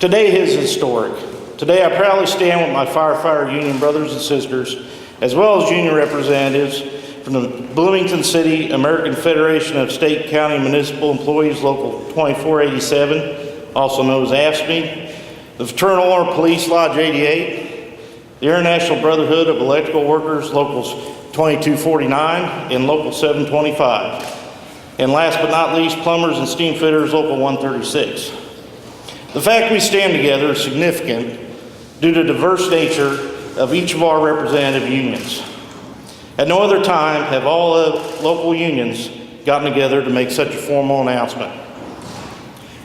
Today is historic. Today I proudly stand with my firefighter union brothers and sisters, as well as union representatives from the Bloomington City American Federation of State, County, and Municipal Employees, Local 2487, also known as AFSCME, the Fraternal Order Police Lodge 88, the International Brotherhood of Electrical Workers, Locals 2249 and Local 725, and last but not least, Plumbers and Steam Fitters, Local 136. The fact we stand together is significant due to the diverse nature of each of our representative unions. At no other time have all local unions gotten together to make such a formal announcement.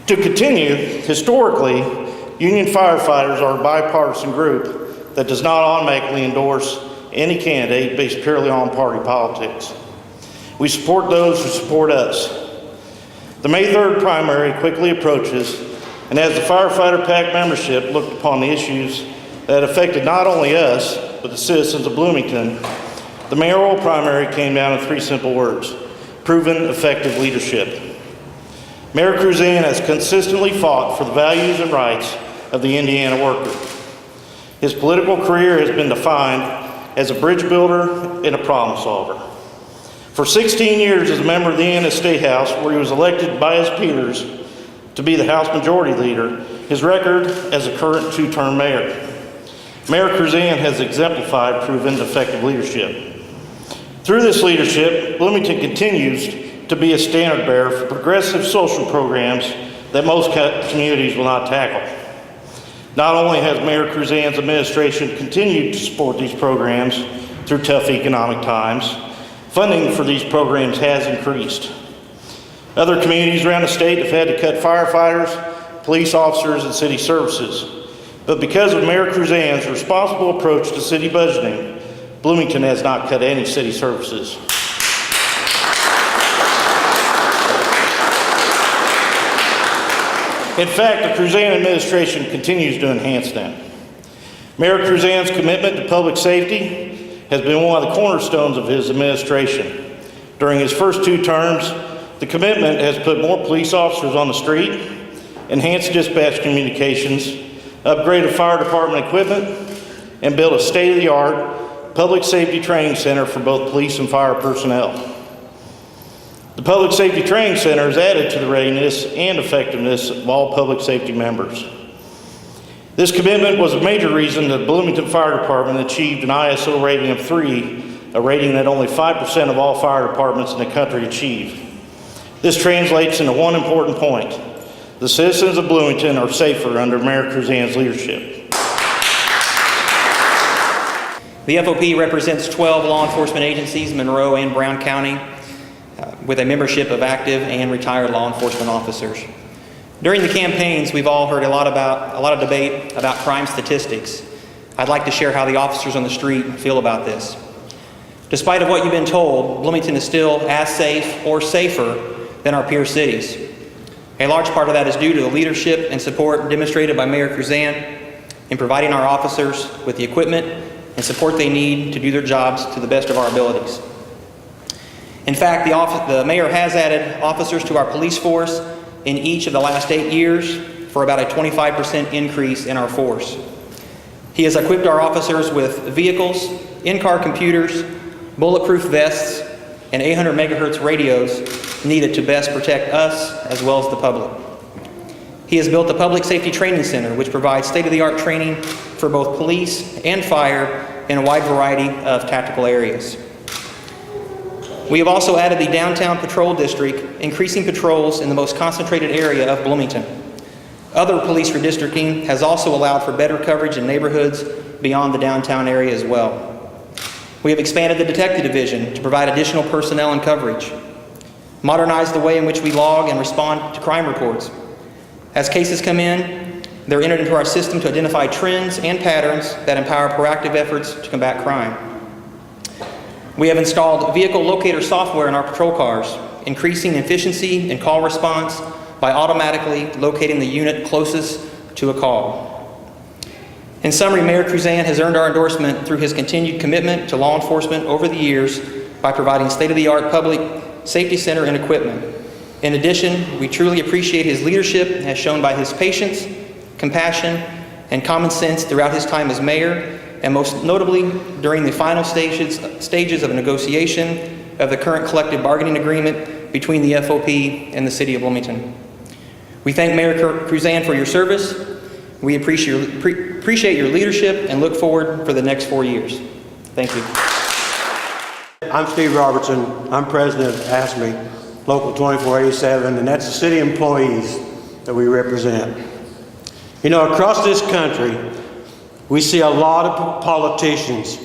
To continue, historically, union firefighters are a bipartisan group that does not automatically endorse any candidate based purely on party politics. We support those who support us. The May 3rd primary quickly approaches, and as the firefighter PAC membership looked upon the issues that affected not only us, but the citizens of Bloomington, the mayoral primary came down to three simple words: proven effective leadership. Mayor Kruzan has consistently fought for the values and rights of the Indiana worker. His political career has been defined as a bridge builder and a problem solver. For 16 years as a member of the Indiana State House, where he was elected by his peers to be the House Majority Leader, his record as a current two-term mayor. Mayor Kruzan has exemplified proven effective leadership. Through this leadership, Bloomington continues to be a standard bearer for progressive social programs that most communities will not tackle. Not only has Mayor Kruzan's administration continued to support these programs through tough economic times, funding for these programs has increased. Other communities around the state have had to cut firefighters, police officers, and city services. But because of Mayor Kruzan's responsible approach to city budgeting, Bloomington has not cut any city services. In fact, the Kruzan administration continues to enhance them. Mayor Kruzan's commitment to public safety has been one of the cornerstones of his administration. During his first two terms, the commitment has put more police officers on the street, enhanced dispatch communications, upgraded fire department equipment, and built a state-of-the-art public safety training center for both police and fire personnel. The Public Safety Training Center has added to the readiness and effectiveness of all public safety members. This commitment was a major reason the Bloomington Fire Department achieved an ISO rating of 3, a rating that only 5% of all fire departments in the country achieve. This translates into one important point: the citizens of Bloomington are safer under Mayor Kruzan's leadership. The FOP represents 12 law enforcement agencies, Monroe and Brown County, with a membership of active and retired law enforcement officers. During the campaigns, we've all heard a lot of debate about crime statistics. I'd like to share how the officers on the street feel about this. Despite of what you've been told, Bloomington is still as safe or safer than our peer cities. A large part of that is due to the leadership and support demonstrated by Mayor Kruzan in providing our officers with the equipment and support they need to do their jobs to the best of our abilities. In fact, the mayor has added officers to our police force in each of the last 8 years for about a 25% increase in our force. He has equipped our officers with vehicles, in-car computers, bulletproof vests, and 800 megahertz radios needed to best protect us as well as the public. He has built a public safety training center which provides state-of-the-art training for both police and fire in a wide variety of tactical areas. We have also added the downtown patrol district, increasing patrols in the most concentrated area of Bloomington. Other police redistricting has also allowed for better coverage in neighborhoods beyond the downtown area as well. We have expanded the detective division to provide additional personnel and coverage, modernized the way in which we log and respond to crime reports. As cases come in, they're entered into our system to identify trends and patterns that empower proactive efforts to combat crime. We have installed vehicle locator software in our patrol cars, increasing efficiency and call response by automatically locating the unit closest to a call. In summary, Mayor Kruzan has earned our endorsement through his continued commitment to law enforcement over the years by providing state-of-the-art public safety center and equipment. In addition, we truly appreciate his leadership as shown by his patience, compassion, and common sense throughout his time as mayor, and most notably during the final stages of negotiation of the current collective bargaining agreement between the FOP and the City of Bloomington. We thank Mayor Kruzan for your service. We appreciate your leadership and look forward for the next 4 years. Thank you. I'm Steve Robertson. I'm president of ASME, Local 2487, and that's the city employees that we represent. You know, across this country, we see a lot of politicians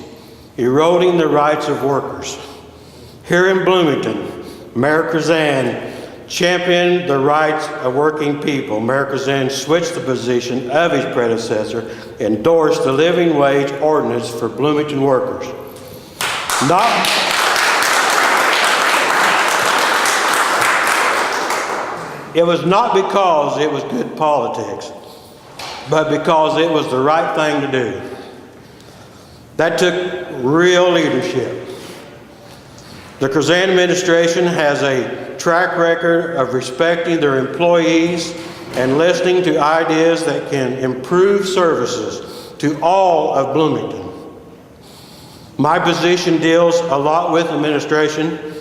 eroding the rights of workers. Here in Bloomington, Mayor Kruzan championed the rights of working people. Mayor Kruzan switched the position of his predecessor, endorsed the living wage ordinance for Bloomington workers. It was not because it was good politics, but because it was the right thing to do. That took real leadership. The Kruzan administration has a track record of respecting their employees and listening to ideas that can improve services to all of Bloomington. My position deals a lot with administration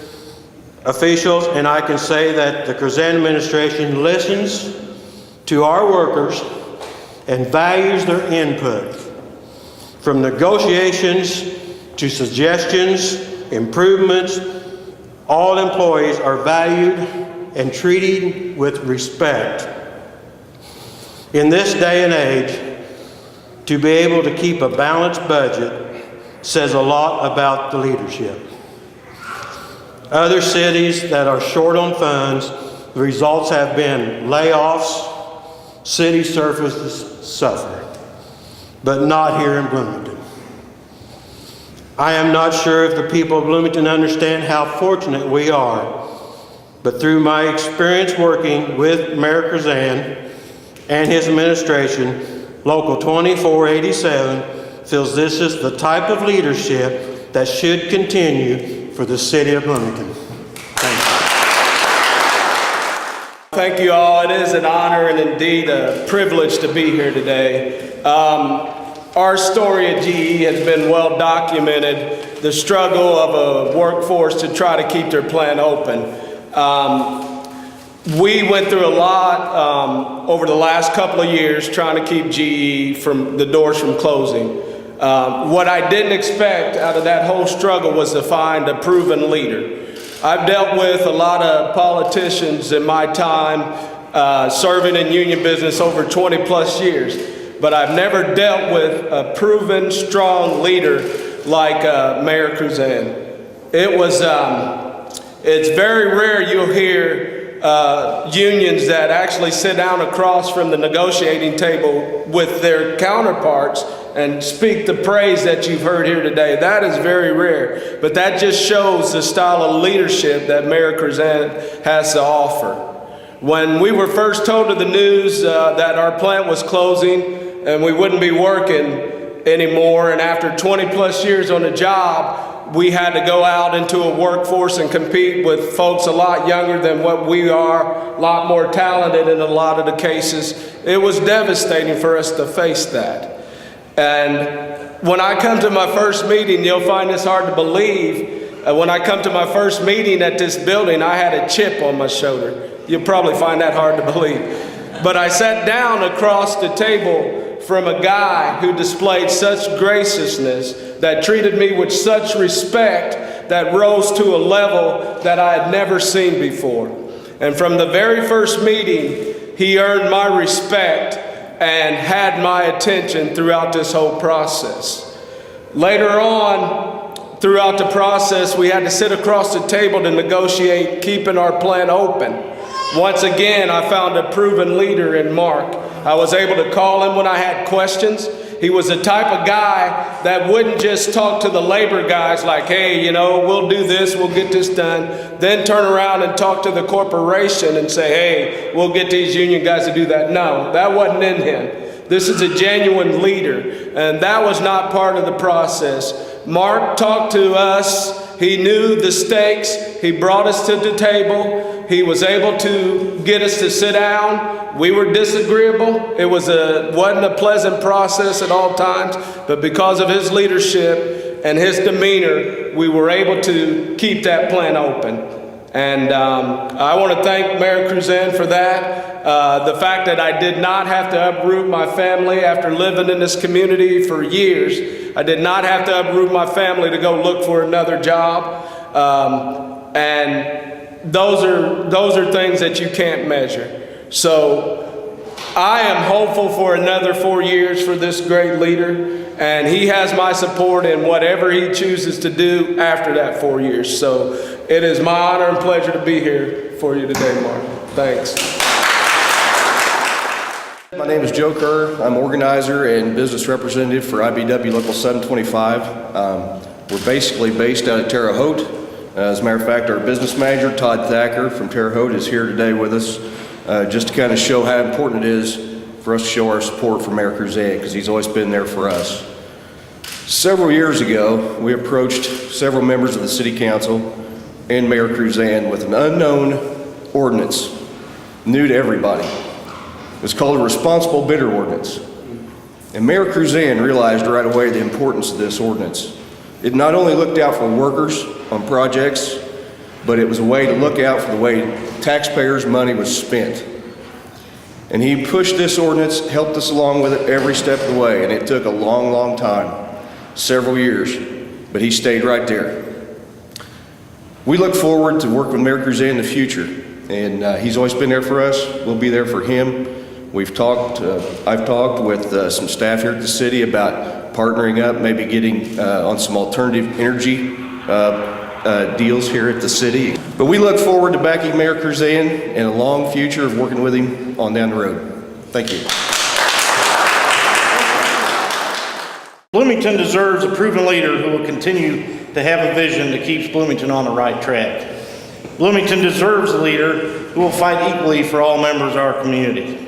officials, and I can say that the Kruzan administration listens to our workers and values their input. From negotiations to suggestions, improvements, all employees are valued and treated with respect. In this day and age, to be able to keep a balanced budget says a lot about the leadership. Other cities that are short on funds, the results have been layoffs, city services suffer, but not here in Bloomington. I am not sure if the people of Bloomington understand how fortunate we are, but through my experience working with Mayor Kruzan and his administration, Local 2487 feels this is the type of leadership that should continue for the City of Bloomington. Thank you. Thank you all. It is an honor and indeed a privilege to be here today. Our story at GE has been well documented, the struggle of a workforce to try to keep their plant open. We went through a lot over the last couple of years trying to keep GE from the doors from closing. What I didn't expect out of that whole struggle was to find a proven leader. I've dealt with a lot of politicians in my time serving in union business over 20 plus years, but I've never dealt with a proven, strong leader like Mayor Kruzan. It's very rare you'll hear unions that actually sit down across from the negotiating table with their counterparts and speak the praise that you've heard here today. That is very rare, but that just shows the style of leadership that Mayor Kruzan has to offer. When we were first told of the news that our plant was closing and we wouldn't be working anymore, and after 20 plus years on the job, we had to go out into a workforce and compete with folks a lot younger than what we are, a lot more talented in a lot of the cases. It was devastating for us to face that. And when I come to my first meeting, you'll find this hard to believe. When I come to my first meeting at this building, I had a chip on my shoulder. You'll probably find that hard to believe. But I sat down across the table from a guy who displayed such graciousness, that treated me with such respect, that rose to a level that I had never seen before. And from the very first meeting, he earned my respect and had my attention throughout this whole process. Later on, throughout the process, we had to sit across the table to negotiate keeping our plant open. Once again, I found a proven leader in Mark. I was able to call him when I had questions. He was the type of guy that wouldn't just talk to the labor guys like, hey, you know, we'll do this, we'll get this done, then turn around and talk to the corporation and say, hey, we'll get these union guys to do that. No, that wasn't in him. This is a genuine leader, and that was not part of the process. Mark talked to us. He knew the stakes. He brought us to the table. He was able to get us to sit down. We were disagreeable. It wasn't a pleasant process at all times, but because of his leadership and his demeanor, we were able to keep that plan open. And I want to thank Mayor Kruzan for that. The fact that I did not have to uproot my family after living in this community for years. I did not have to uproot my family to go look for another job. And those are things that you can't measure. So I am hopeful for another 4 years for this great leader, and he has my support in whatever he chooses to do after that 4 years. So it is my honor and pleasure to be here for you today, Mark. Thanks. My name is Joe Kerr. I'm organizer and business representative for IBW Local 725. We're basically based out of Terre Haute. As a matter of fact, our business manager, Todd Thacker from Terre Haute, is here today with us just to kind of show how important it is for us to show our support for Mayor Kruzan, because he's always been there for us. Several years ago, we approached several members of the City Council and Mayor Kruzan with an unknown ordinance, new to everybody. It's called a responsible bidder ordinance. And Mayor Kruzan realized right away the importance of this ordinance. It not only looked out for workers on projects, but it was a way to look out for the way taxpayers' money was spent. And he pushed this ordinance, helped us along with it every step of the way, and it took a long, long time, several years, but he stayed right there. We look forward to working with Mayor Kruzan in the future, and he's always been there for us. We'll be there for him. I've talked with some staff here at the city about partnering up, maybe getting on some alternative energy deals here at the city. But we look forward to backing Mayor Kruzan and a long future of working with him on down the road. Thank you. Bloomington deserves a proven leader who will continue to have a vision that keeps Bloomington on the right track. Bloomington deserves a leader who will fight equally for all members of our community.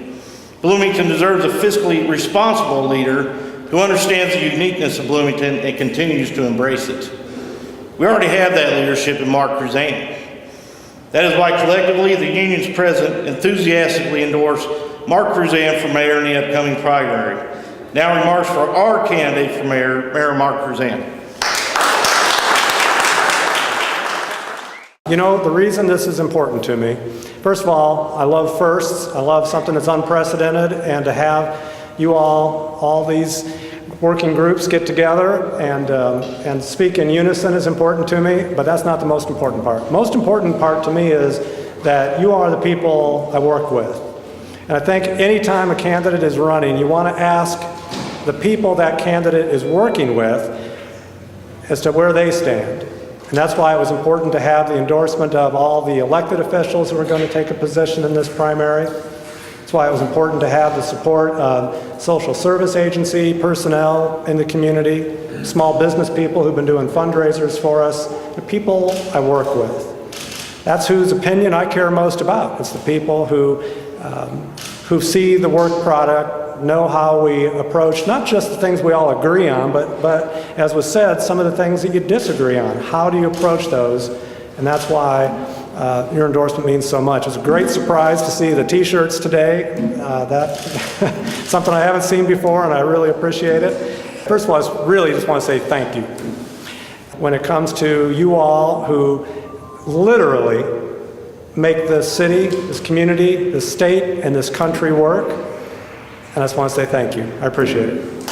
Bloomington deserves a fiscally responsible leader who understands the uniqueness of Bloomington and continues to embrace it. We already have that leadership in Mark Kruzan. That is why collectively the union's president enthusiastically endorsed Mark Kruzan for mayor in the upcoming primary. Now remarks for our candidate for mayor, Mayor Mark Kruzan. You know, the reason this is important to me, first of all, I love firsts. I love something that's unprecedented, and to have you all these working groups get together and speak in unison is important to me, but that's not the most important part. Most important part to me is that you are the people I work with. And I think anytime a candidate is running, you want to ask the people that candidate is working with as to where they stand. And that's why it was important to have the endorsement of all the elected officials who are going to take a position in this primary. That's why it was important to have the support of social service agency personnel in the community, small business people who've been doing fundraisers for us, the people I work with. That's whose opinion I care most about. It's the people who see the work product, know how we approach not just the things we all agree on, but as was said, some of the things that you disagree on. How do you approach those? And that's why your endorsement means so much. It's a great surprise to see the t-shirts today. That's something I haven't seen before, and I really appreciate it. First of all, I really just want to say thank you. When it comes to you all who literally make this city, this community, this state, and this country work, and I just want to say thank you. I appreciate it.